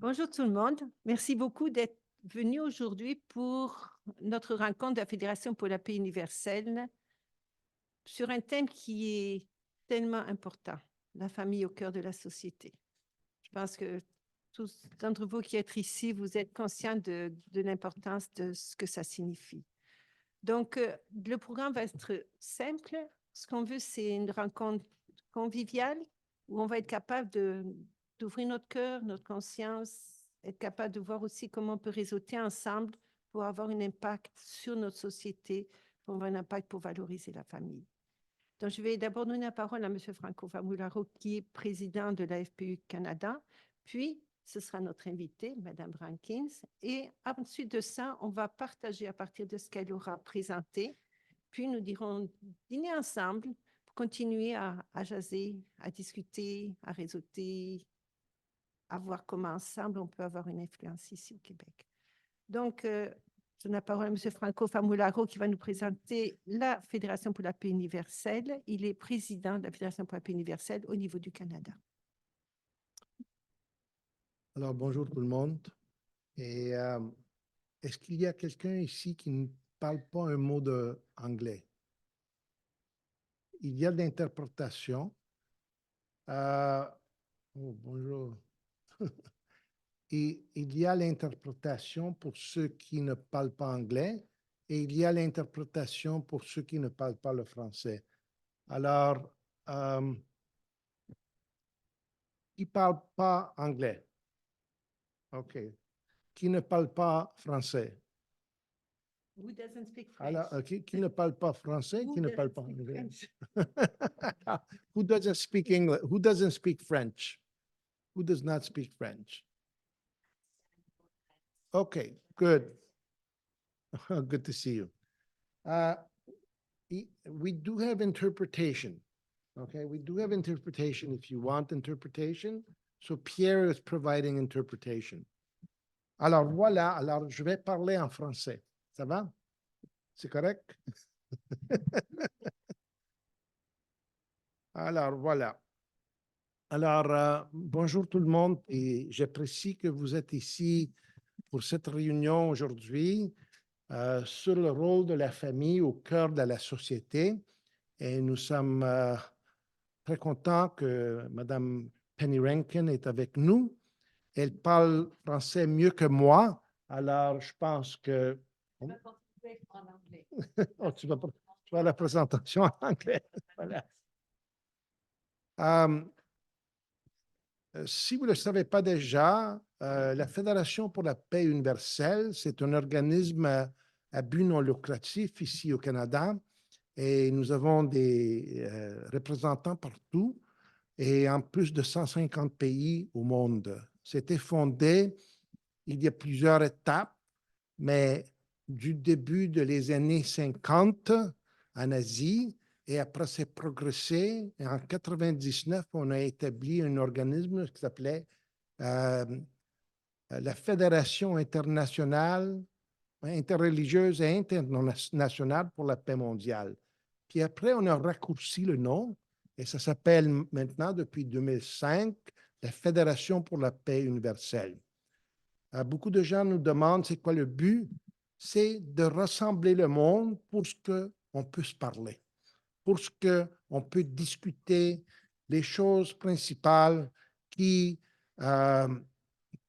Bonjour tout le monde. Merci beaucoup d'être venu aujourd'hui pour notre rencontre de la Fédération pour la paix universelle sur un thème qui est tellement important, la famille au cœur de la société. Je pense que tous d'entre vous qui êtes ici, vous êtes conscients de l'importance de ce que ça signifie. Donc, le programme va être simple. Ce qu'on veut, c'est une rencontre conviviale où on va être capable d'ouvrir notre cœur, notre conscience, être capable de voir aussi comment on peut réseauter ensemble pour avoir un impact sur notre société, pour avoir un impact pour valoriser la famille. Donc, je vais d'abord donner la parole à M. Franco Famularo, qui est président de l'AFPU Canada, puis ce sera notre invitée, Mme Rankins. Et ensuite de ça, on va partager à partir de ce qu'elle aura présenté. Puis nous dirons dîner ensemble pour continuer à jaser, à discuter, à réseauter, à voir comment ensemble on peut avoir une influence ici au Québec. Donc, je donne la parole à M. Franco Famularo qui va nous présenter la Fédération pour la paix universelle. Il est président de la Fédération pour la paix universelle au niveau du Canada. Alors, bonjour tout le monde. Et est-ce qu'il y a quelqu'un ici qui ne parle pas un mot d'anglais? Il y a de l'interprétation. Oh, bonjour. Et il y a l'interprétation pour ceux qui ne parlent pas anglais et il y a l'interprétation pour ceux qui ne parlent pas le français. Alors, qui ne parle pas anglais? OK. Qui ne parle pas français? Who doesn't speak French? Alors, qui ne parle pas français, Who qui ne parle doesn't pas speak anglais? French? Who doesn't speak English? Who doesn't speak French? Who does not speak French? Okay, good. Good to see you. We do have interpretation. Okay, we do have interpretation if you want interpretation. So Pierre is providing interpretation. Alors voilà, alors je vais parler en français. Ça va? C'est correct? Alors voilà. Alors, bonjour tout le monde et j'apprécie que vous êtes ici pour cette réunion aujourd'hui sur le rôle de la famille au cœur de la société. Et nous sommes très contents que Mme Penny Rankin est avec nous. Elle parle français mieux que moi, alors je pense que... Je vais continuer en anglais. Oh, tu vas faire la présentation en anglais. Voilà. Si vous ne le savez pas déjà, la Fédération pour la paix universelle, c'est un organisme à but non lucratif ici au Canada et nous avons des représentants partout et en plus de 150 pays au monde. C'était fondé il y a plusieurs étapes, mais du début des années 50 en Asie, et après, c'est progressé. Et en 99, on a établi un organisme qui s'appelait la Fédération internationale, interreligieuse et internationale pour la paix mondiale. Puis après, on a raccourci le nom et ça s'appelle maintenant, depuis 2005, la Fédération pour la paix universelle. Beaucoup de gens nous demandent c'est quoi le but? C'est de rassembler le monde pour ce qu'on peut se parler, pour ce qu'on peut discuter, les choses principales qui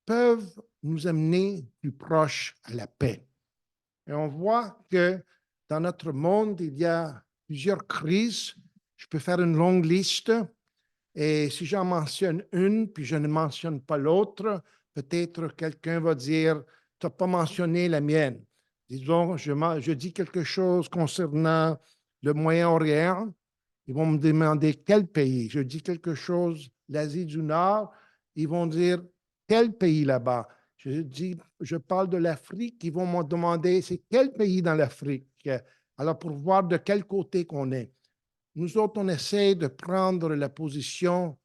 peuvent nous amener plus proche à la paix. Et on voit que dans notre monde, il y a plusieurs crises. Je peux faire une longue liste. Et si j'en mentionne une, puis je ne mentionne pas l'autre, peut-être quelqu'un va dire, tu n'as pas mentionné la mienne. Disons, je dis quelque chose concernant le Moyen-Orient. Ils vont me demander quel pays. Je dis quelque chose, l'Asie du Nord. Ils vont dire, quel pays là-bas? Je parle de l'Afrique. Ils vont me demander, c'est quel pays dans l'Afrique? Alors, pour voir de quel côté qu'on est. Nous autres, on essaie de prendre la position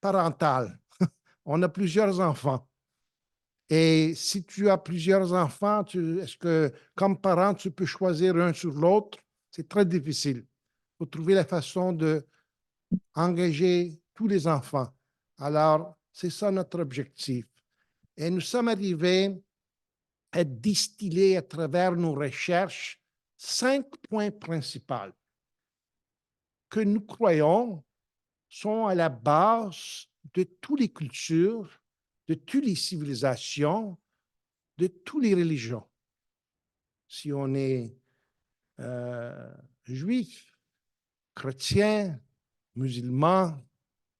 parentale. On a plusieurs enfants. Et si tu as plusieurs enfants, est-ce que, comme parent, tu peux choisir un sur l'autre? C'est très difficile. Il faut trouver la façon d'engager tous les enfants. Alors, c'est ça notre objectif. Et nous sommes arrivés à distiller à travers nos recherches 5 points principaux que nous croyons sont à la base de toutes les cultures, de toutes les civilisations, de toutes les religions. Si on est juif, chrétien, musulman,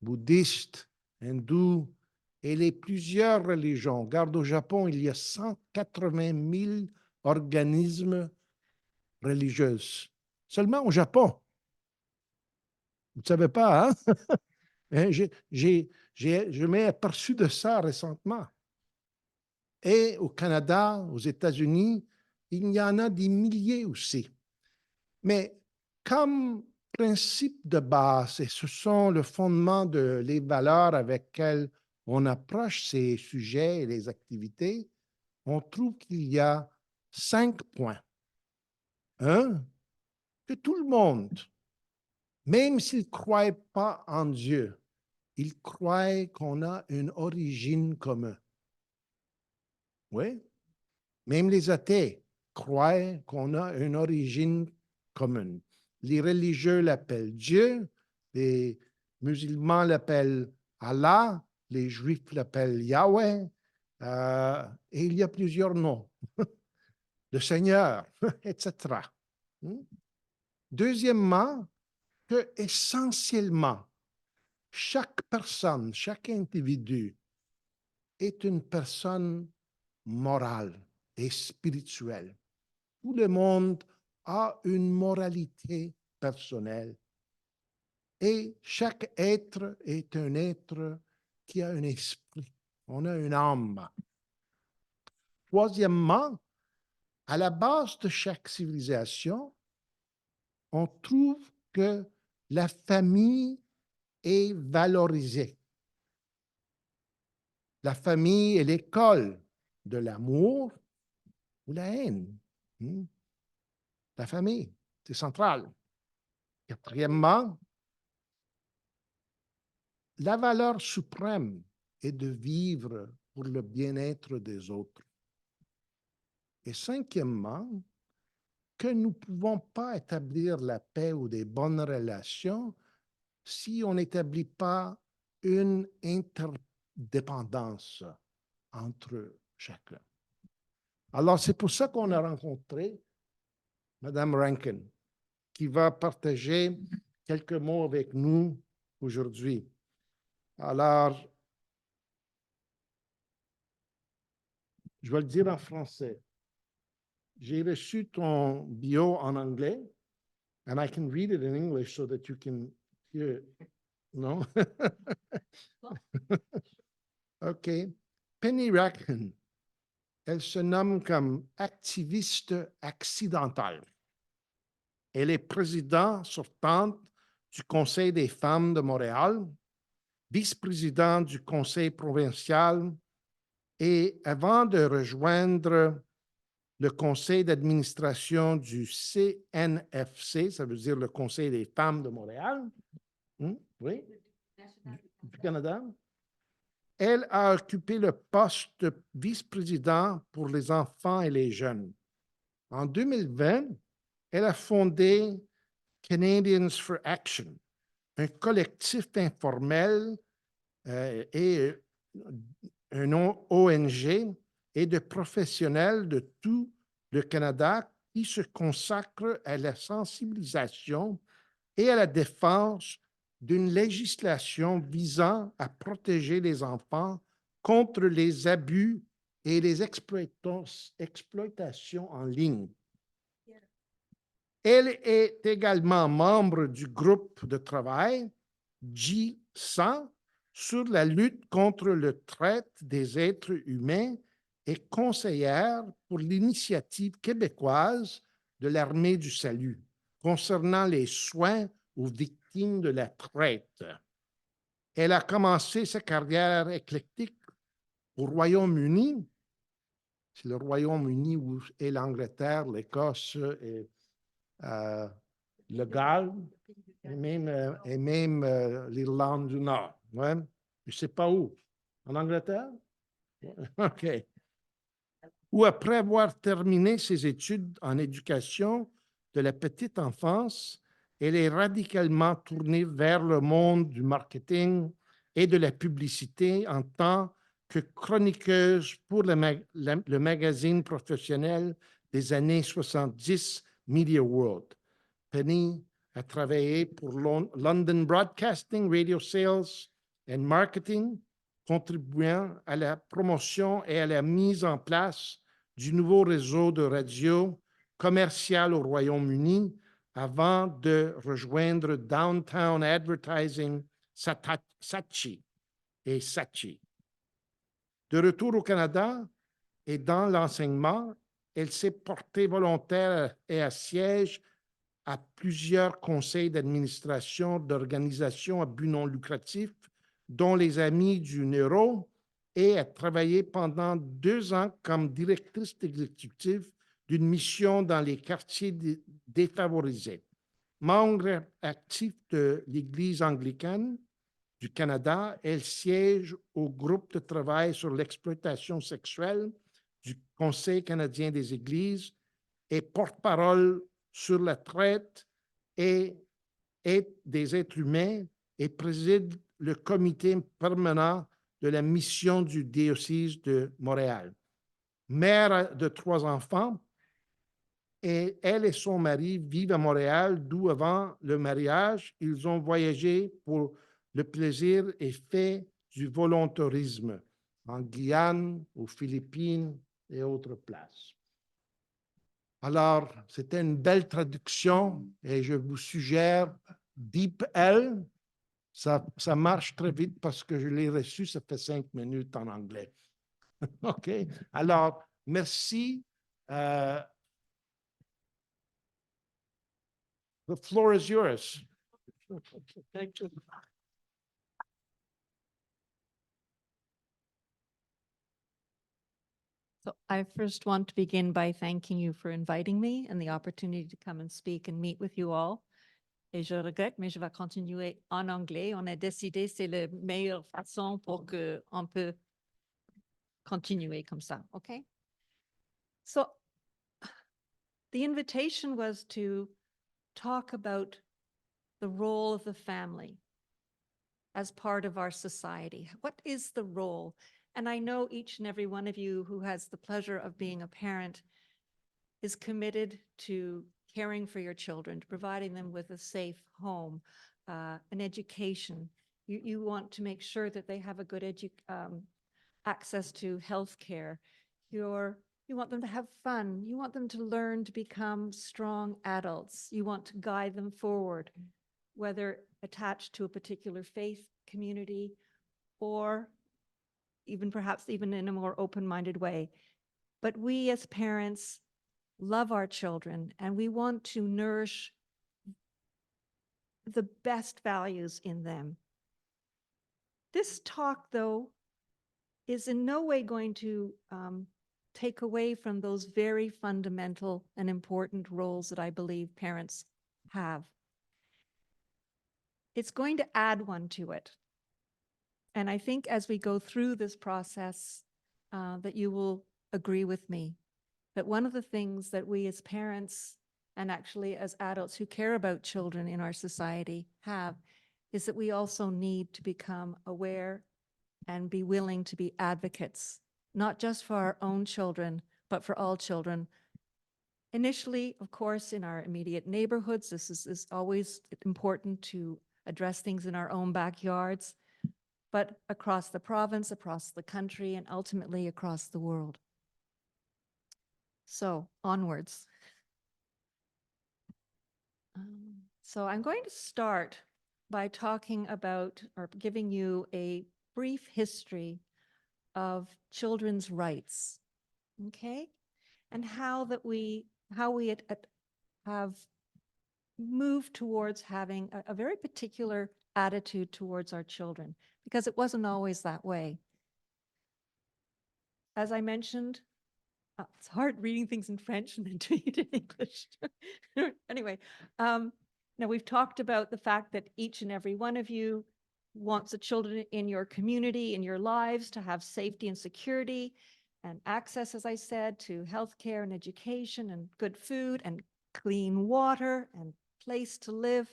bouddhiste, hindou, et les plusieurs religions. Regarde, au Japon, il y a 180 000 organismes religieux. Seulement au Japon. Vous ne savez pas, hein? Je m'ai aperçu de ça récemment. Et au Canada, aux États-Unis, il y en a des milliers aussi. Mais comme principe de base, et ce sont le fondement de les valeurs avec lesquelles on approche ces sujets et les activités, on trouve qu'il y a 5 points. Un, que tout le monde, même s'il ne croit pas en Dieu, il croit qu'on a une origine commune. Oui, même les athées croient qu'on a une origine commune. Les religieux l'appellent Dieu, les musulmans l'appellent Allah, les juifs l'appellent Yahweh, et il y a plusieurs noms, le Seigneur, etc. Deuxièmement, que essentiellement, chaque personne, chaque individu est une personne morale et spirituelle. Tout le monde a une moralité personnelle et chaque être est un être qui a un esprit. On a une âme. Troisièmement, à la base de chaque civilisation, on trouve que la famille est valorisée. La famille est l'école de l'amour ou la haine. La famille, c'est central. Quatrièmement, la valeur suprême est de vivre pour le bien-être des autres. Et cinquièmement, que nous ne pouvons pas établir la paix ou des bonnes relations si on n'établit pas une interdépendance entre chacun. Alors, c'est pour ça qu'on a rencontré Mme Rankin, qui va partager quelques mots avec nous aujourd'hui. Alors, je vais le dire en français. J'ai reçu ton bio en anglais, and I can read it in English so that you can hear it. No? OK. Penny Rankin, elle se nomme comme activiste accidentale. Elle est présidente sortante du Conseil des femmes de Montréal, vice-présidente du Conseil provincial et avant de rejoindre le conseil d'administration du CNFC, ça veut dire le Conseil des femmes de Montréal, oui, du Canada. Elle a occupé le poste de vice-président pour les enfants et les jeunes. En 2020, elle a fondé Canadians for Action, un collectif informel et un ONG et de professionnels de tout le Canada qui se consacrent à la sensibilisation et à la défense d'une législation visant à protéger les enfants contre les abus et les exploitations en ligne. Elle est également membre du groupe de travail G100 sur la lutte contre le traite des êtres humains et conseillère pour l'initiative québécoise de l'Armée du Salut concernant les soins aux victimes de la traite. Elle a commencé sa carrière éclectique au Royaume-Uni. C'est le Royaume-Uni où est l'Angleterre, l'Écosse et le Galles et même l'Irlande du Nord. Ouais. Je ne sais pas où. En Angleterre? OK. Ou après avoir terminé ses études en éducation de la petite enfance, elle est radicalement tournée vers le monde du marketing et de la publicité en tant que chroniqueuse pour le magazine professionnel des années 70, Media World. Penny a travaillé pour London Broadcasting, Radio Sales and Marketing, contribuant à la promotion et à la mise en place du nouveau réseau de radio commercial au Royaume-Uni avant de rejoindre Downtown Advertising Saatchi et Saatchi. De retour au Canada et dans l'enseignement, elle s'est portée volontaire et à siège à plusieurs conseils d'administration d'organisations à but non lucratif, dont les Amis du Neuro, et a travaillé pendant 2 ans comme directrice exécutive d'une mission dans les quartiers défavorisés. Membre actif de l'Église anglicane du Canada, elle siège au groupe de travail sur l'exploitation sexuelle du Conseil canadien des Églises et porte-parole sur la traite et des êtres humains et préside le comité permanent de la mission du diocèse de Montréal. Mère de 3 enfants, et elle et son mari vivent à Montréal, d'où avant le mariage, ils ont voyagé pour le plaisir et fait du volontarisme en Guyane, aux Philippines et autres places. Alors, c'était une belle traduction et je vous suggère DeepL. Ça marche très vite parce que je l'ai reçu, ça fait 5 minutes en anglais. OK? Alors, merci. The floor is yours. Thank you. So I first want to begin by thanking you for inviting me and the opportunity to come and speak and meet with you all. Et je regrette, mais je vais continuer en anglais. On a décidé, c'est la meilleure façon pour qu'on peut continuer comme ça, okay? So the invitation was to talk about the role of the family as part of our society. What is the role? And I know each and every one of you who has the pleasure of being a parent is committed to caring for your children, to providing them with a safe home, an education. You want to make sure that they have a good access to health care. You want them to have fun. You want them to learn to become strong adults. You want to guide them forward, whether attached to a particular faith community or perhaps even in a more open-minded way. But we as parents love our children and we want to nourish the best values in them. This talk, though, is in no way going to take away from those very fundamental and important roles that I believe parents have. It's going to add one to it. And I think as we go through this process, that you will agree with me that one of the things that we as parents and actually as adults who care about children in our society have is that we also need to become aware and be willing to be advocates, not just for our own children, but for all children. Initially, of course, in our immediate neighborhoods, this is always important to address things in our own backyards, but across the province, across the country, and ultimately across the world. So onwards. So I'm going to start by talking about or giving you a brief history of children's rights, okay? And how we have moved towards having a very particular attitude towards our children, because it wasn't always that way. As I mentioned, it's hard reading things in French and then doing it in English. Anyway, now we've talked about the fact that each and every one of you wants the children in your community, in your lives, to have safety and security and access, as I said, to healthcare and education and good food and clean water and place to live.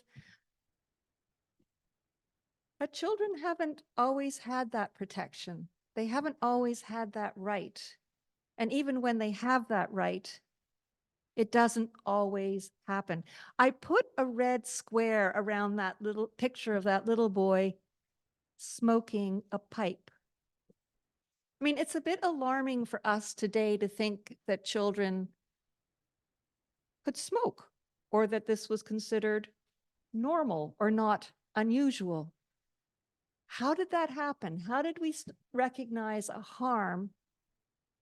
But children haven't always had that protection. They haven't always had that right. And even when they have that right, it doesn't always happen. I put a red square around that little picture of that little boy smoking a pipe. I mean, it's a bit alarming for us today to think that children could smoke or that this was considered normal or not unusual. How did that happen? How did we recognize a harm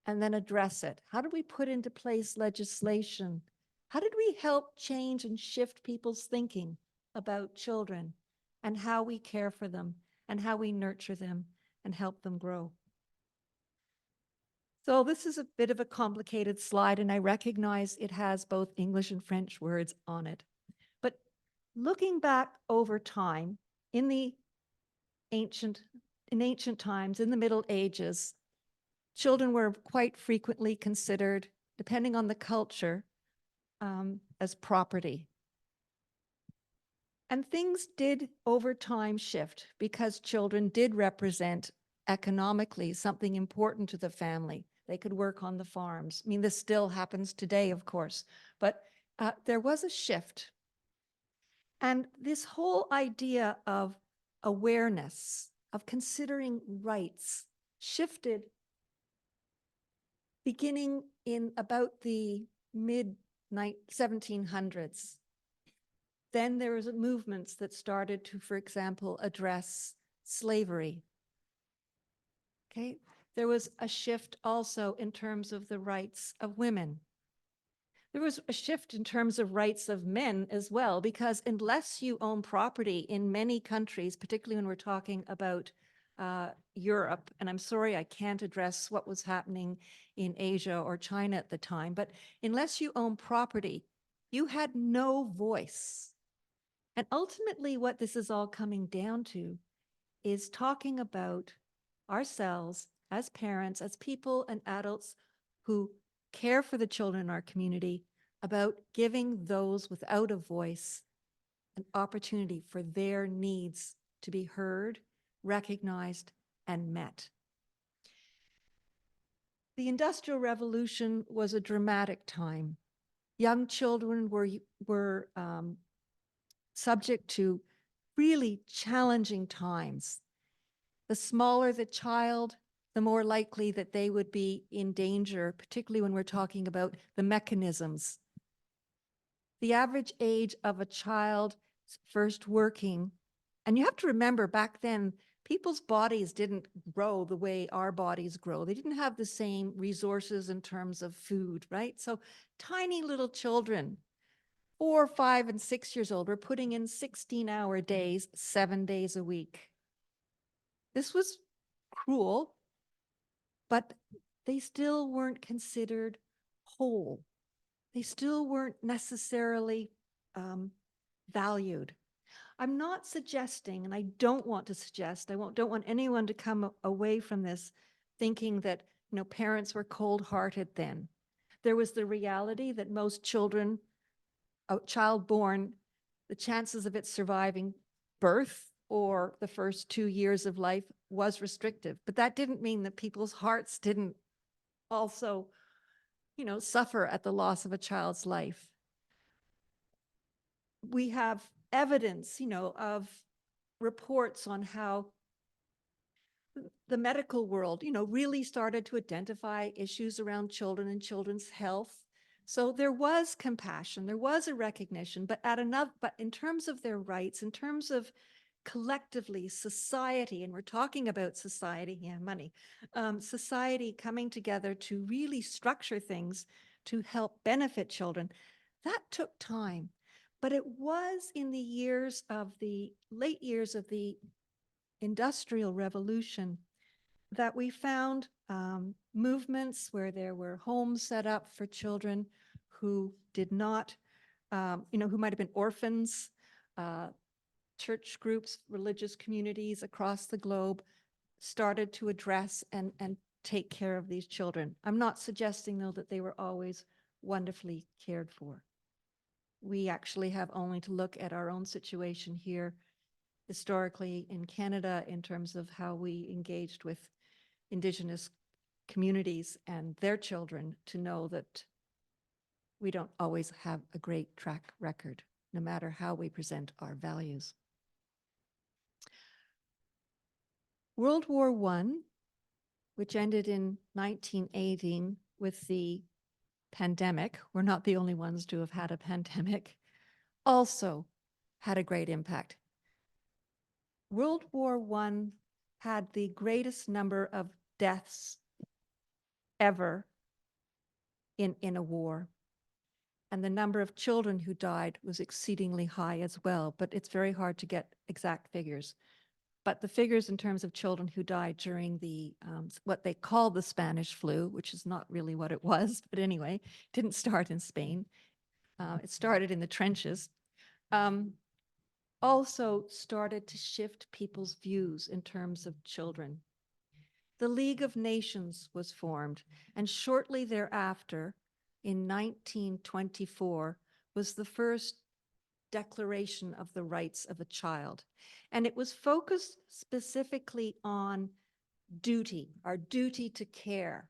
and then address it? How did we put into place legislation? How did we help change and shift people's thinking about children and how we care for them and how we nurture them and help them grow? So this is a bit of a complicated slide, and I recognize it has both English and French words on it. But looking back over time, in ancient times, in the Middle Ages, children were quite frequently considered, depending on the culture, as property. And things did over time shift because children did represent economically something important to the family. They could work on the farms. I mean, this still happens today, of course, but there was a shift. And this whole idea of awareness, of considering rights, shifted beginning in about the mid-1700s. Then there was movements that started to, for example, address slavery. Okay, there was a shift also in terms of the rights of women. There was a shift in terms of rights of men as well, because unless you own property in many countries, particularly when we're talking about Europe, and I'm sorry I can't address what was happening in Asia or China at the time, but unless you own property, you had no voice. And ultimately what this is all coming down to is talking about ourselves as parents, as people and adults who care for the children in our community, about giving those without a voice an opportunity for their needs to be heard, recognized, and met. The Industrial Revolution was a dramatic time. Young children were subject to really challenging times. The smaller the child, the more likely that they would be in danger, particularly when we're talking about the mechanisms. The average age of a child first working, and you have to remember back then, people's bodies didn't grow the way our bodies grow. They didn't have the same resources in terms of food, right? So tiny little children, 4, 5, and 6 years old, were putting in 16-hour days, 7 days a week. This was cruel, but they still weren't considered whole. They still weren't necessarily valued. I'm not suggesting, and I don't want to suggest, don't want anyone to come away from this thinking that, parents were cold-hearted then. There was the reality that most children, a child born, the chances of it surviving birth or the first 2 years of life was restrictive. But that didn't mean that people's hearts didn't also, suffer at the loss of a child's life. We have evidence, of reports on how the medical world, really started to identify issues around children and children's health. So there was compassion, there was a recognition, but in terms of their rights, in terms of collectively society, and we're talking about society, society coming together to really structure things to help benefit children, that took time. But it was in the late years of the Industrial Revolution that we found movements where there were homes set up for children who did not, who might have been orphans, church groups, religious communities across the globe started to address and take care of these children. I'm not suggesting, though, that they were always wonderfully cared for. We actually have only to look at our own situation here historically in Canada in terms of how we engaged with Indigenous communities and their children to know that we don't always have a great track record, no matter how we present our values. World War I, which ended in 1918 with the pandemic, we're not the only ones to have had a pandemic, also had a great impact. World War I had the greatest number of deaths ever in a war. And the number of children who died was exceedingly high as well, but it's very hard to get exact figures. But the figures in terms of children who died during the, what they call the Spanish flu, which is not really what it was, but anyway, didn't start in Spain. It started in the trenches. Also started to shift people's views in terms of children. The League of Nations was formed, and shortly thereafter, in 1924, was the first Declaration of the Rights of a Child. And it was focused specifically on duty, our duty to care.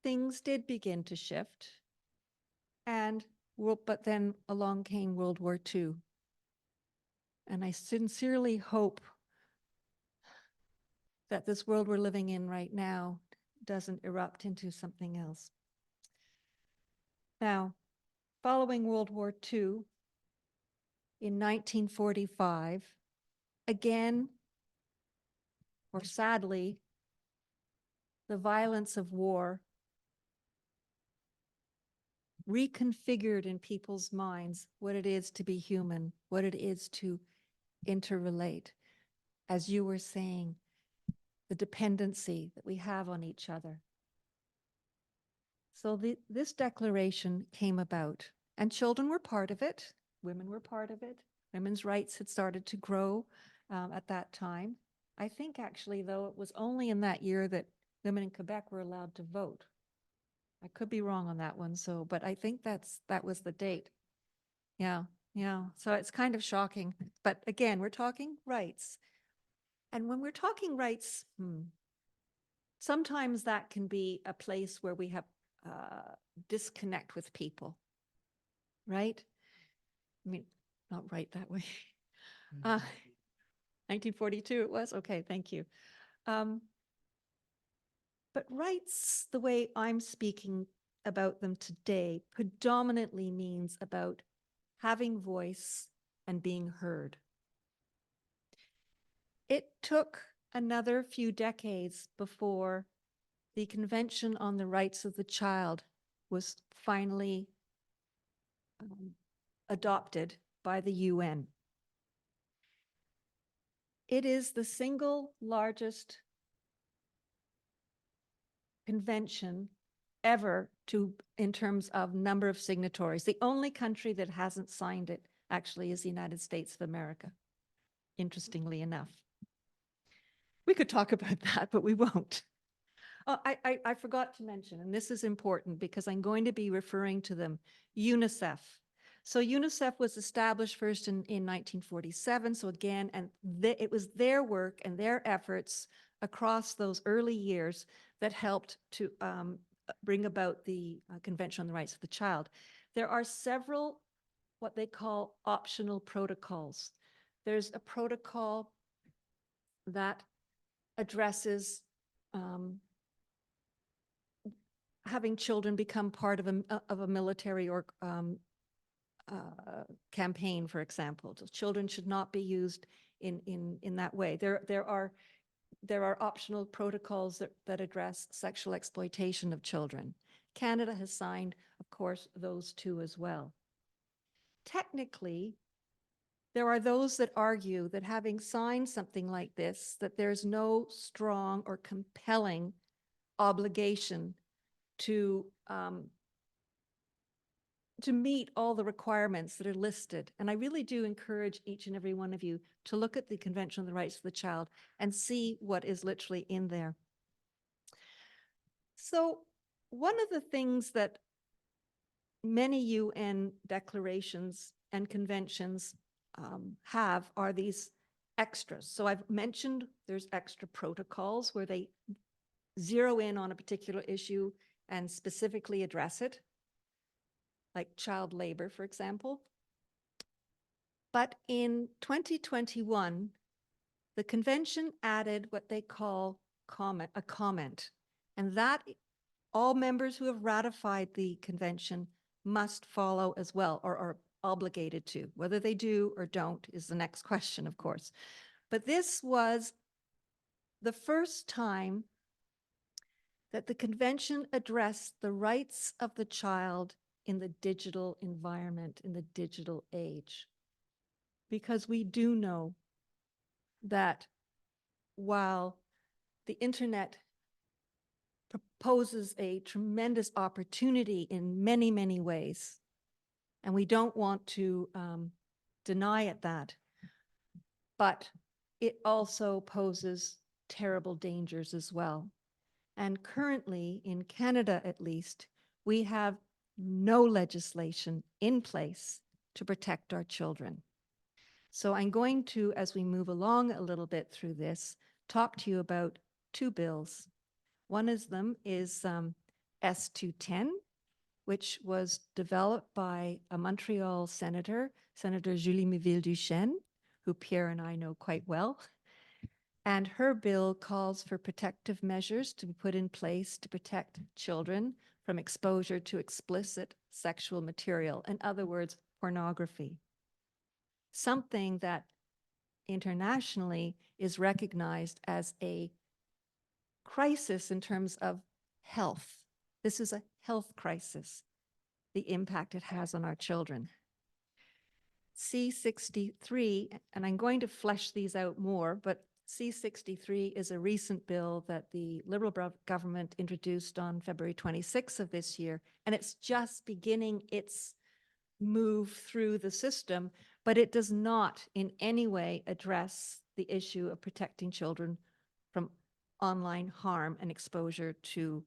Things did begin to shift, but then along came World War II. And I sincerely hope that this world we're living in right now doesn't erupt into something else. Now, following World War II, in 1945, again, or sadly, the violence of war reconfigured in people's minds what it is to be human, what it is to interrelate. As you were saying, the dependency that we have on each other. So this declaration came about, and children were part of it. Women were part of it. Women's rights had started to grow at that time. I think actually, though, it was only in that year that women in Quebec were allowed to vote. I could be wrong on that one, but I think that was the date. Yeah. So it's kind of shocking. But again, we're talking rights. And when we're talking rights, sometimes that can be a place where we have disconnect with people, right? I mean, not right that way. 1942 it was? Okay, thank you. But rights, the way I'm speaking about them today, predominantly means about having voice and being heard. It took another few decades before the Convention on the Rights of the Child was finally adopted by the UN. It is the single largest convention ever in terms of number of signatories. The only country that hasn't signed it actually is the United States of America, interestingly enough. We could talk about that, but we won't. Oh, I forgot to mention, and this is important because I'm going to be referring to them, UNICEF. So UNICEF was established first in 1947. So again, and it was their work and their efforts across those early years that helped to bring about the Convention on the Rights of the Child. There are several what they call optional protocols. There's a protocol that addresses having children become part of a military or campaign, for example. So children should not be used in that way. There are optional protocols that address sexual exploitation of children. Canada has signed, of course, those two as well. Technically, there are those that argue that having signed something like this, that there's no strong or compelling obligation to to meet all the requirements that are listed. And I really do encourage each and every one of you to look at the Convention on the Rights of the Child and see what is literally in there. So one of the things that many UN declarations and conventions have are these extras. So I've mentioned there's extra protocols where they zero in on a particular issue and specifically address it, like child labor, for example. But in 2021, the convention added what they call a comment, and that all members who have ratified the convention must follow as well, or are obligated to. Whether they do or don't is the next question, of course. But this was the first time that the convention addressed the rights of the child in the digital environment, in the digital age. Because we do know that while the internet proposes a tremendous opportunity in many, many ways, and we don't want to deny it that, but it also poses terrible dangers as well. And currently, in Canada at least, we have no legislation in place to protect our children. So I'm going to, as we move along a little bit through this, talk to you about two bills. One of them is S210, which was developed by a Montreal senator, Senator Julie Méville-Duchesne, who Pierre and I know quite well. And her bill calls for protective measures to be put in place to protect children from exposure to explicit sexual material, in other words, pornography. Something that internationally is recognized as a crisis in terms of health. This is a health crisis, the impact it has on our children. C63, and I'm going to flesh these out more, but C63 is a recent bill that the Liberal government introduced on February 26th of this year, and it's just beginning its move through the system, but it does not in any way address the issue of protecting children from online harm and exposure to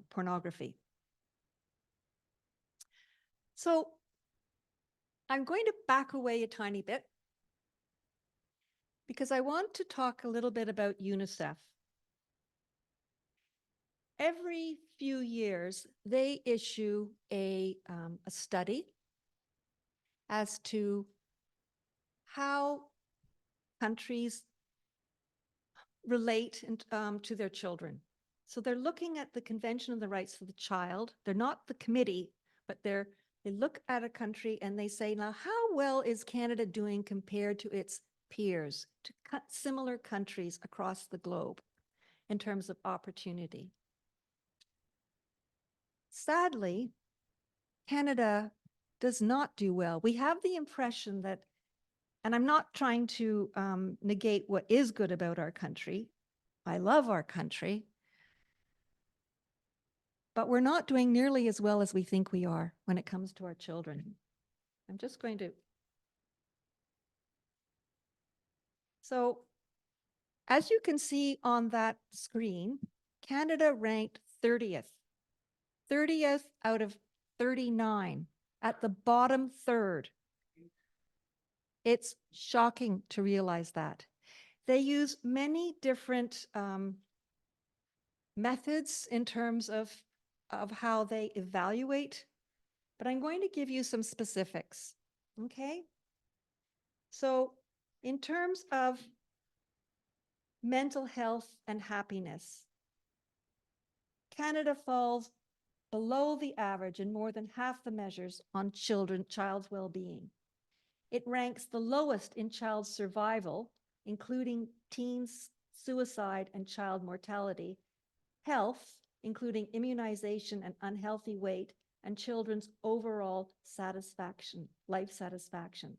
pornography. So I'm going to back away a tiny bit because I want to talk a little bit about UNICEF. Every few years, they issue a study as to how countries relate to their children. So they're looking at the Convention on the Rights of the Child. They're not the committee, but they look at a country and they say, now, how well is Canada doing compared to its peers, to similar countries across the globe in terms of opportunity? Sadly, Canada does not do well. We have the impression that, and I'm not trying to negate what is good about our country. I love our country. But we're not doing nearly as well as we think we are when it comes to our children. I'm just going to. So, as you can see on that screen, Canada ranked 30th. 30th out of 39, at the bottom third. It's shocking to realize that. They use many different methods in terms of how they evaluate, but I'm going to give you some specifics, okay? So in terms of mental health and happiness, Canada falls below the average in more than half the measures on child's well-being. It ranks the lowest in child survival, including teens suicide and child mortality, health, including immunization and unhealthy weight, and children's overall satisfaction, life satisfaction.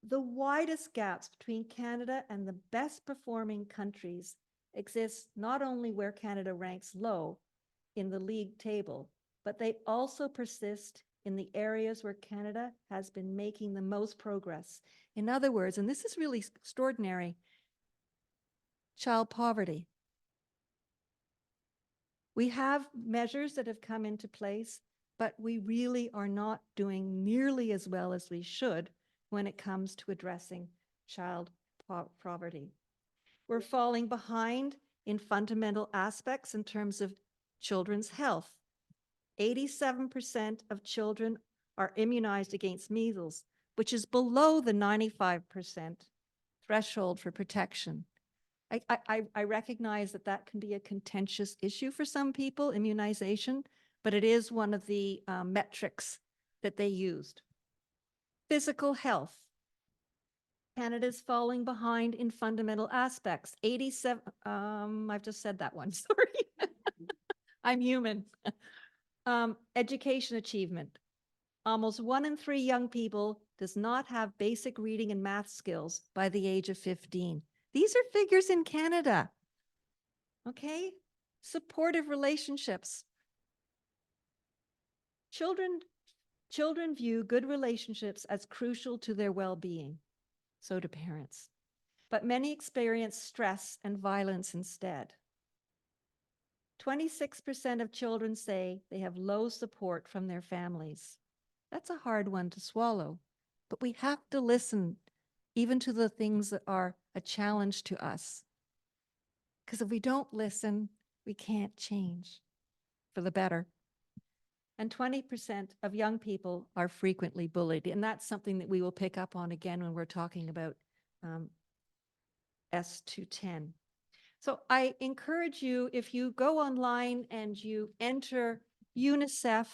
The widest gaps between Canada and the best performing countries exist not only where Canada ranks low, in the league table, but they also persist in the areas where Canada has been making the most progress. In other words, and this is really extraordinary, child poverty. We have measures that have come into place, but we really are not doing nearly as well as we should when it comes to addressing child poverty. We're falling behind in fundamental aspects in terms of children's health. 87% of children are immunized against measles, which is below the 95% threshold for protection. I recognize that that can be a contentious issue for some people, immunization, but it is one of the metrics that they used. Physical health. Canada's falling behind in fundamental aspects. 87, I've just said that one, sorry. I'm human. Education achievement. Almost 1 in 3 young people does not have basic reading and math skills by the age of 15. These are figures in Canada. Okay? Supportive relationships. Children view good relationships as crucial to their well-being. So do parents. But many experience stress and violence instead. 26% of children say they have low support from their families. That's a hard one to swallow, but we have to listen even to the things that are a challenge to us. Because if we don't listen, we can't change for the better. And 20% of young people are frequently bullied. And that's something that we will pick up on again when we're talking about S210. So I encourage you, if you go online and you enter UNICEF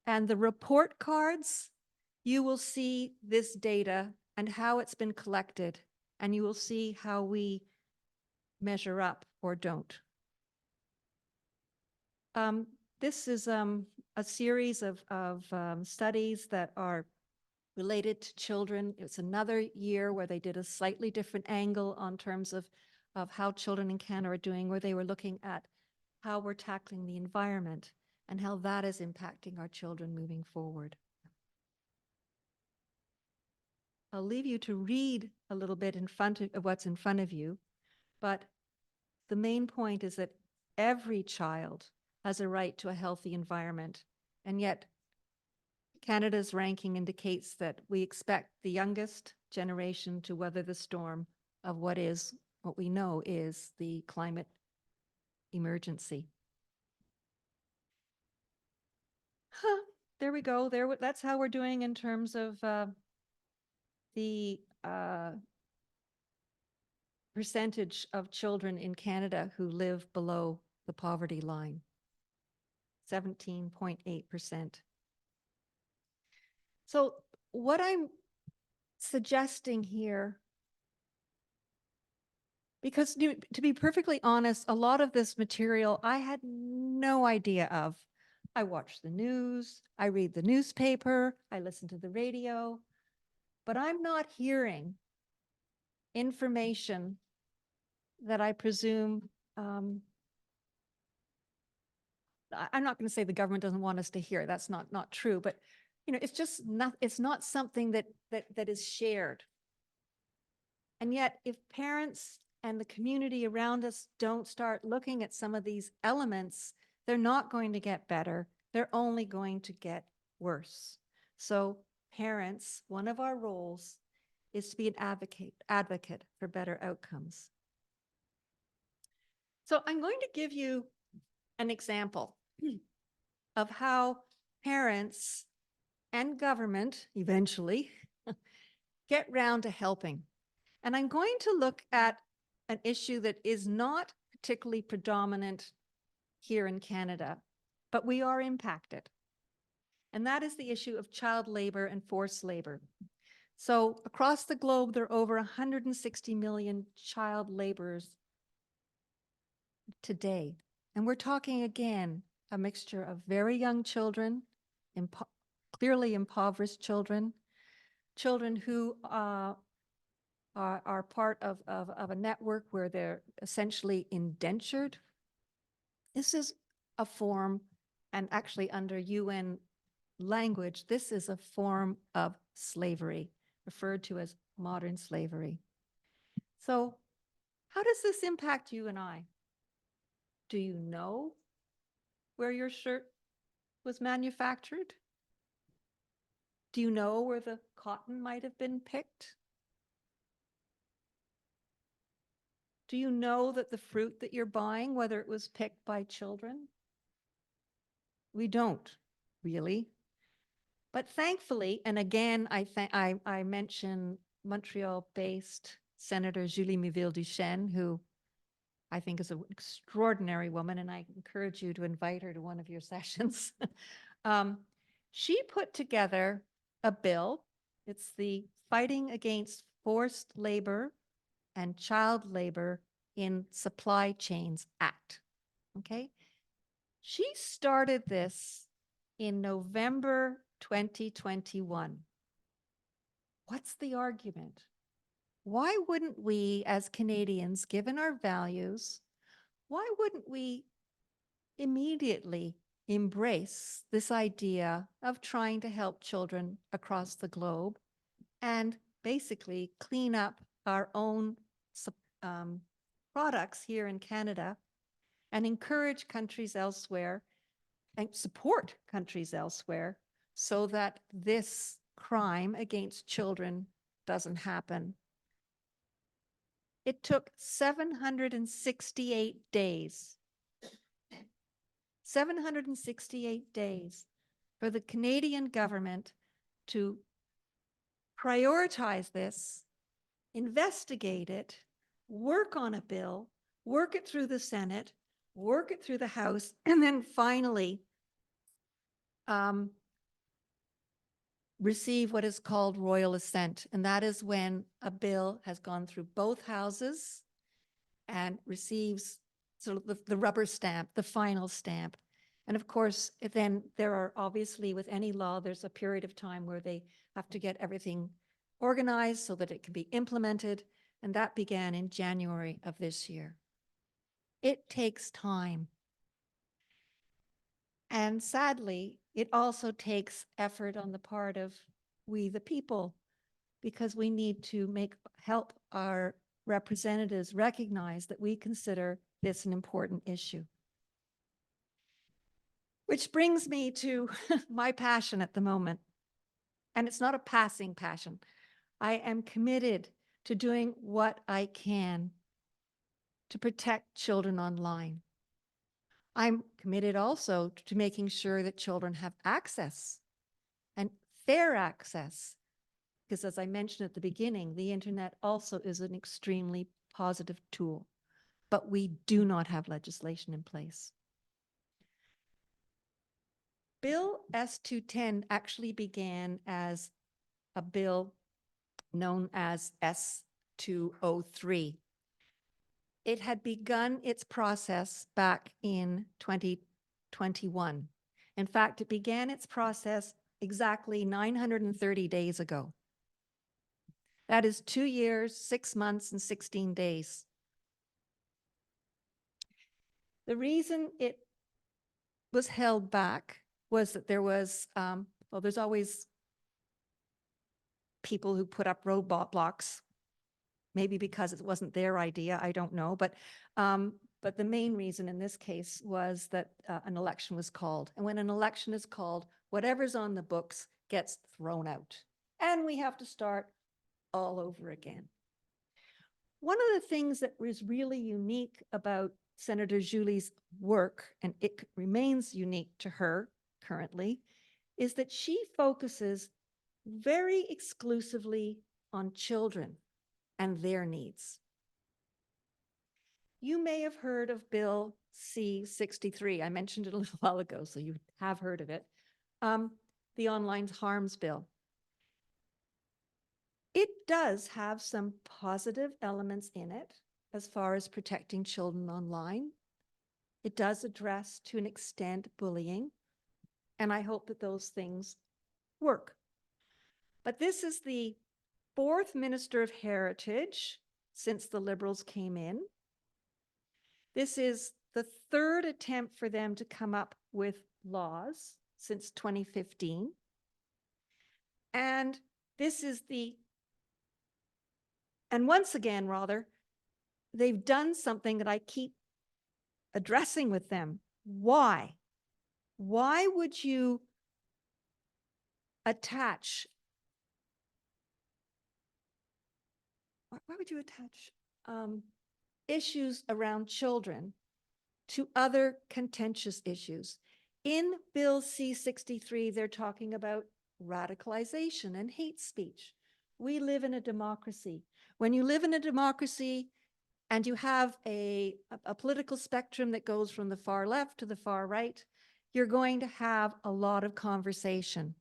and the report cards, you will see this data and how it's been collected, and you will see how we measure up or don't. This is a series of studies that are related to children. It's another year where they did a slightly different angle on terms of how children in Canada are doing, where they were looking at how we're tackling the environment and how that is impacting our children moving forward. I'll leave you to read a little bit in front of what's in front of you, but the main point is that every child has a right to a healthy environment, and yet Canada's ranking indicates that we expect the youngest generation to weather the storm of what we know is the climate emergency. There we go. That's how we're doing in terms of the percentage of children in Canada who live below the poverty line. 17.8%. So what I'm suggesting here, because to be perfectly honest, a lot of this material I had no idea of. I watch the news, I read the newspaper, I listen to the radio, but I'm not hearing information that I presume, I'm not going to say the government doesn't want us to hear. That's not true, but it's just not, it's not something that is shared. And yet if parents and the community around us don't start looking at some of these elements, they're not going to get better. They're only going to get worse. So parents, one of our roles is to be an advocate for better outcomes. So I'm going to give you an example of how parents and government eventually get round to helping. And I'm going to look at an issue that is not particularly predominant here in Canada, but we are impacted. And that is the issue of child labor and forced labor. So across the globe, there are over 160 million child laborers today. And we're talking again, a mixture of very young children, clearly impoverished children, children who are part of a network where they're essentially indentured. This is a form, and actually under UN language, this is a form of slavery, referred to as modern slavery. So how does this impact you and I? Do you know where your shirt was manufactured? Do you know where the cotton might have been picked? Do you know that the fruit that you're buying, whether it was picked by children? We don't really. But thankfully, and again, I mention Montreal-based Senator Julie Miville-Duchesne, who I think is an extraordinary woman, and I encourage you to invite her to one of your sessions. She put together a bill. It's the Fighting Against Forced Labor and Child Labor in Supply Chains Act. Okay. She started this in November 2021. What's the argument? Why wouldn't we, as Canadians, given our values, why wouldn't we immediately embrace this idea of trying to help children across the globe and basically clean up our own products here in Canada and encourage countries elsewhere and support countries elsewhere so that this crime against children doesn't happen? It took 768 days. 768 days for the Canadian government to prioritize this, investigate it, work on a bill, work it through the Senate, work it through the House, and then finally receive what is called royal assent. And that is when a bill has gone through both houses and receives sort of the rubber stamp, the final stamp. And of course, then there are obviously, with any law, there's a period of time where they have to get everything organized so that it can be implemented. And that began in January of this year. It takes time. And sadly, it also takes effort on the part of we, the people, because we need to help our representatives recognize that we consider this an important issue. Which brings me to my passion at the moment. And it's not a passing passion. I am committed to doing what I can to protect children online. I'm committed also to making sure that children have access and fair access, because as I mentioned at the beginning, the internet also is an extremely positive tool, but we do not have legislation in place. Bill S-210 actually began as a bill known as S-203. It had begun its process back in 2021. In fact, it began its process exactly 930 days ago. That is 2 years, 6 months, and 16 days. The reason it was held back was that there was, well, there's always people who put up roadblocks, maybe because it wasn't their idea, I don't know. But the main reason in this case was that an election was called. And when an election is called, whatever's on the books gets thrown out. And we have to start all over again. One of the things that was really unique about Senator Julie's work, and it remains unique to her currently, is that she focuses very exclusively on children and their needs. You may have heard of Bill C-63. I mentioned it a little while ago, so you have heard of it. The Online Harms Bill. It does have some positive elements in it as far as protecting children online. It does address, to an extent, bullying, and I hope that those things work. But this is the 4th Minister of Heritage since the Liberals came in. This is the third attempt for them to come up with laws since 2015. And this is and once again, rather, they've done something that I keep addressing with them. Why? Why would you attach issues around children to other contentious issues? In Bill C-63, they're talking about radicalization and hate speech. We live in a democracy. When you live in a democracy and you have a political spectrum that goes from the far left to the far right, you're going to have a lot of conversation.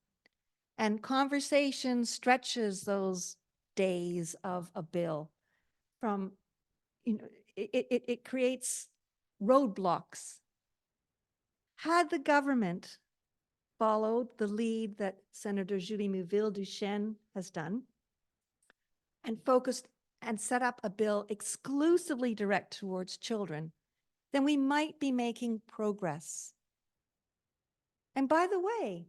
And conversation stretches those days of a bill from, it creates roadblocks. Had the government followed the lead that Senator Julie Mouville-Duchesne has done and focused and set up a bill exclusively direct towards children, then we might be making progress. And by the way,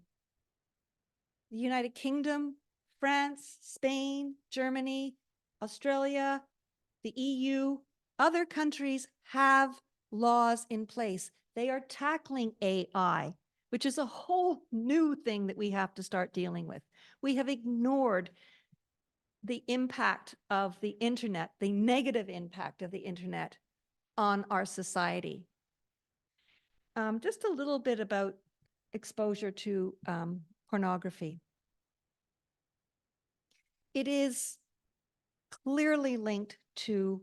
the United Kingdom, France, Spain, Germany, Australia, the EU, other countries have laws in place. They are tackling AI, which is a whole new thing that we have to start dealing with. We have ignored the impact of the internet, the negative impact of the internet on our society. Just a little bit about exposure to pornography. It is clearly linked to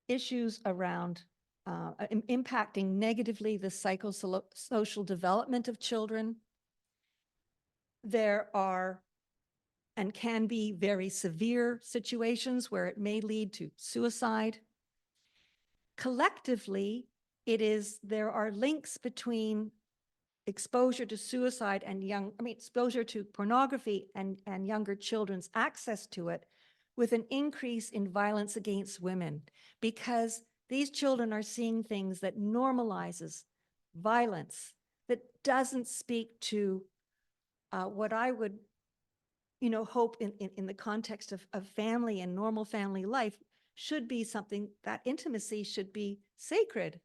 issues around impacting negatively the psychosocial development of children. There are and can be very severe situations where it may lead to suicide. Collectively, there are links between exposure to suicide and exposure to pornography and younger children's access to it, with an increase in violence against women, because these children are seeing things that normalizes violence, that doesn't speak to what I would hope in the context of family and normal family life should be something, that intimacy should be sacred.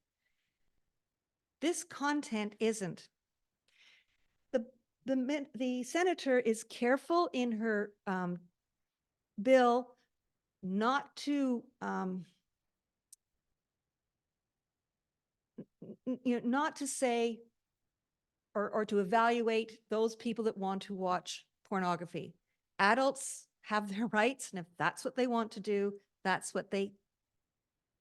This content isn't. The senator is careful in her bill not to not to say or to evaluate those people that want to watch pornography. Adults have their rights, and if that's what they want to do, that's what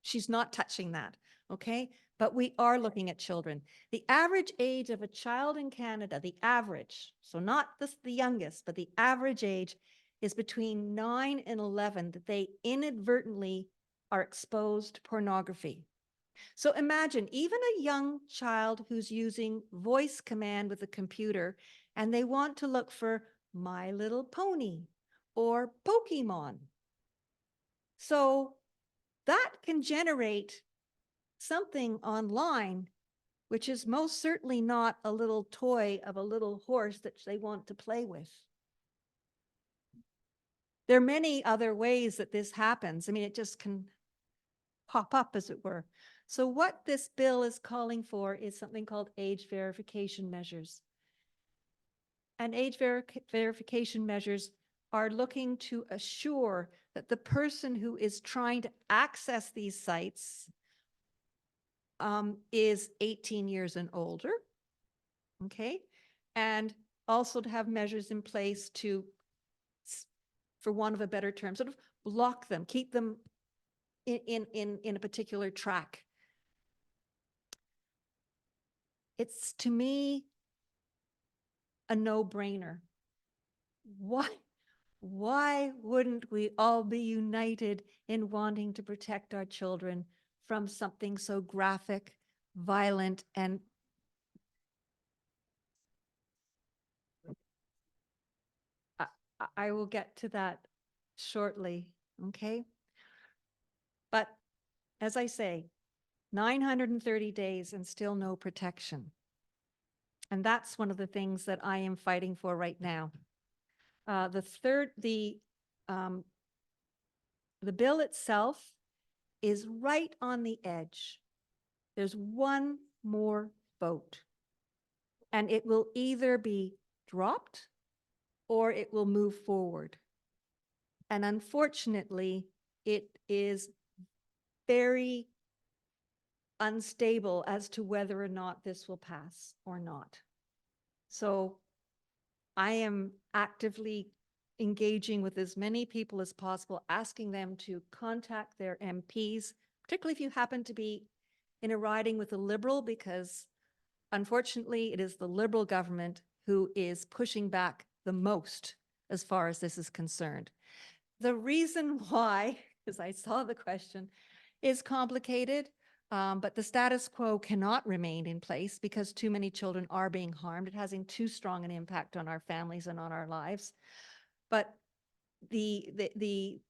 she's not touching that, okay? But we are looking at children. The average age of a child in Canada, the average, so not the youngest, but the average age is between 9 and 11 that they inadvertently are exposed to pornography. So imagine even a young child who's using voice command with a computer and they want to look for My Little Pony or Pokemon. So that can generate something online, which is most certainly not a little toy of a little horse that they want to play with. There are many other ways that this happens. I mean, it just can pop up, as it were. So what this bill is calling for is something called age verification measures. And age verification measures are looking to assure that the person who is trying to access these sites is 18 years and older, okay? And also to have measures in place to, for want of a better term, sort of block them, keep them in a particular track. It's, to me, a no-brainer. Why wouldn't we all be united in wanting to protect our children from something so graphic, violent, and I will get to that shortly, okay? But as I say, 930 days and still no protection. And that's one of the things that I am fighting for right now. The bill itself is right on the edge. There's one more vote, and it will either be dropped or it will move forward. And unfortunately, it is very unstable as to whether or not this will pass or not. So I am actively engaging with as many people as possible, asking them to contact their MPs, particularly if you happen to be in a riding with a Liberal, because unfortunately it is the Liberal government who is pushing back the most as far as this is concerned. The reason why, because I saw the question, is complicated, but the status quo cannot remain in place because too many children are being harmed. It has too strong an impact on our families and on our lives. But the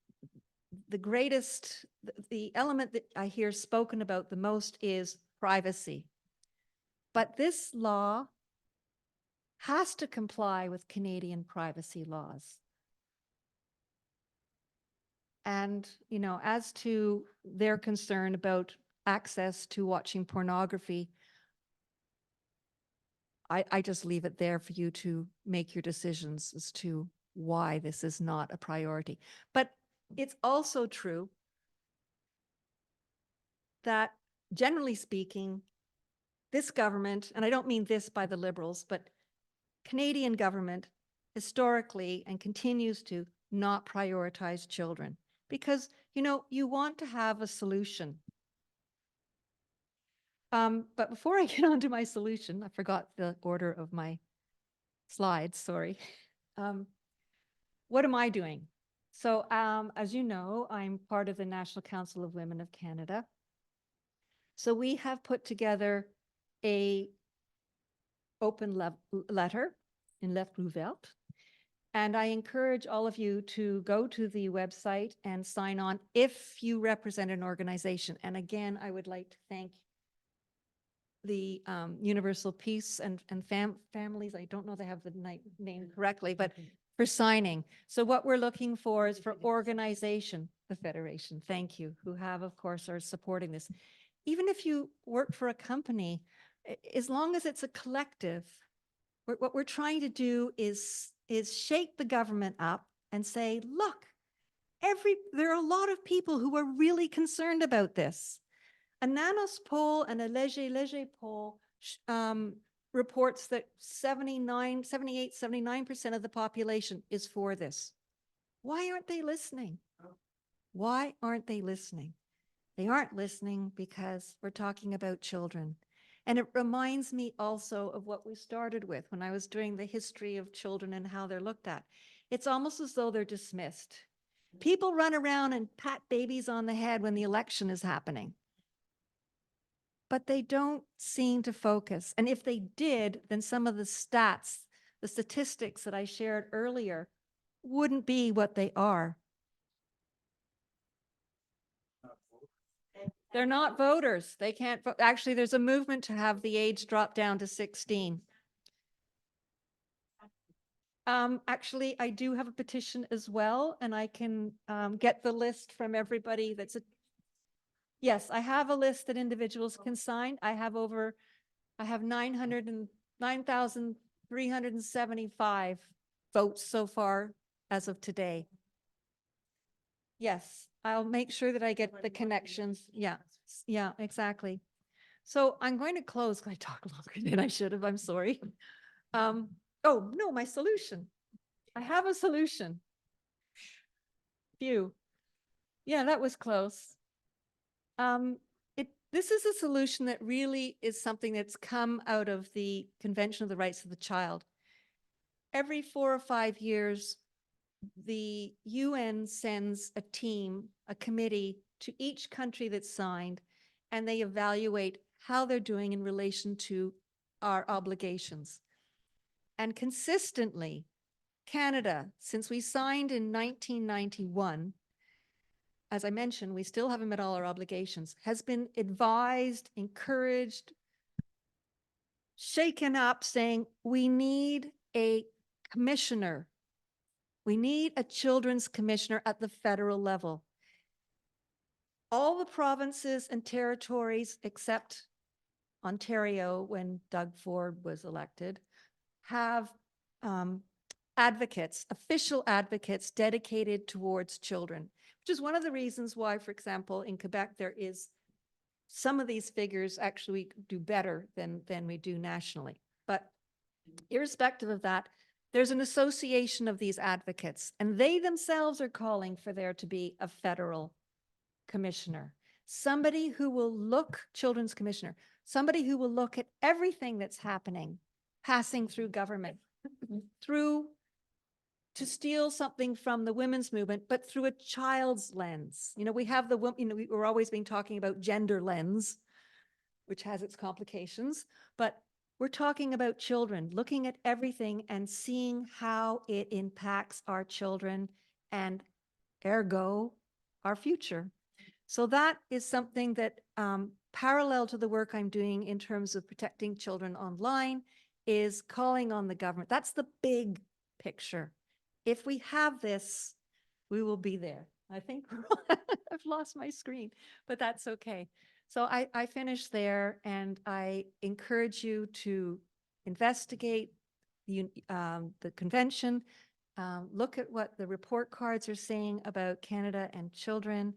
element that I hear spoken about the most is privacy. But this law has to comply with Canadian privacy laws. And, you know, as to their concern about access to watching pornography, I just leave it there for you to make your decisions as to why this is not a priority. But it's also true that, generally speaking, this government, and I don't mean this by the Liberals, but Canadian government historically and continues to not prioritize children because, you know, you want to have a solution. But before I get on to my solution, I forgot the order of my slides, sorry. What am I doing? So as you know, I'm part of the National Council of Women of Canada. So we have put together a open letter in Lettre Ouverte. And I encourage all of you to go to the website and sign on if you represent an organization. And again, I would like to thank the Universal Peace and Families. I don't know if they have the name correctly, but for signing. So what we're looking for is for organization, the Federation, thank you, who have, of course, are supporting this. Even if you work for a company, as long as it's a collective, what we're trying to do is shake the government up and say, look, there are a lot of people who are really concerned about this. A Nanos poll and a Léger poll reports that 79% of the population is for this. Why aren't they listening? Why aren't they listening? They aren't listening because we're talking about children. And it reminds me also of what we started with when I was doing the history of children and how they're looked at. It's almost as though they're dismissed. People run around and pat babies on the head when the election is happening. But they don't seem to focus. And if they did, then some of the stats, the statistics that I shared earlier wouldn't be what they are. They're not voters. They can't vote. Actually, there's a movement to have the age drop down to 16. Actually, I do have a petition as well, and I can get the list from everybody yes, I have a list that individuals can sign. I have 9,375 votes so far as of today. Yes, I'll make sure that I get the connections. Yeah, exactly. So I'm going to close. I talk longer than I should have. I'm sorry. Oh, no, my solution. I have a solution. Phew. Yeah, that was close. This is a solution that really is something that's come out of the Convention of the Rights of the Child. Every 4 or 5 years, the UN sends a team, a committee to each country that's signed, and they evaluate how they're doing in relation to our obligations. And consistently, Canada, since we signed in 1991, as I mentioned, we still haven't met all our obligations, has been advised, encouraged, shaken up, saying we need a commissioner. We need a children's commissioner at the federal level. All the provinces and territories, except Ontario, when Doug Ford was elected, have advocates, official advocates dedicated towards children, which is one of the reasons why, for example, in Quebec, there is some of these figures actually do better than we do nationally. But irrespective of that, there's an association of these advocates, and they themselves are calling for there to be a federal commissioner, somebody who will look, children's commissioner, somebody who will look at everything that's happening, passing through government, through to steal something from the women's movement, but through a child's lens. You know, we have the, you know, we're always been talking about gender lens, which has its complications, but we're talking about children, looking at everything and seeing how it impacts our children and ergo our future. So that is something that parallel to the work I'm doing in terms of protecting children online is calling on the government. That's the big picture. If we have this, we will be there. I think I've lost my screen, but that's okay. So I finished there, and I encourage you to investigate the convention, look at what the report cards are saying about Canada and children,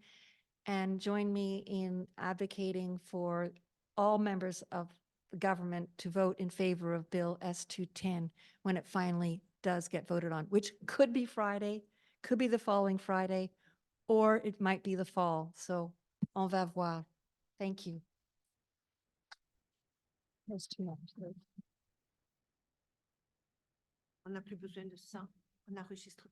and join me in advocating for all members of the government to vote in favor of Bill S-210 when it finally does get voted on, which could be Friday, could be the following Friday, or it might be the fall. So on va voir. Thank you. There's too much. On n'a plus besoin de ça. On enregistre.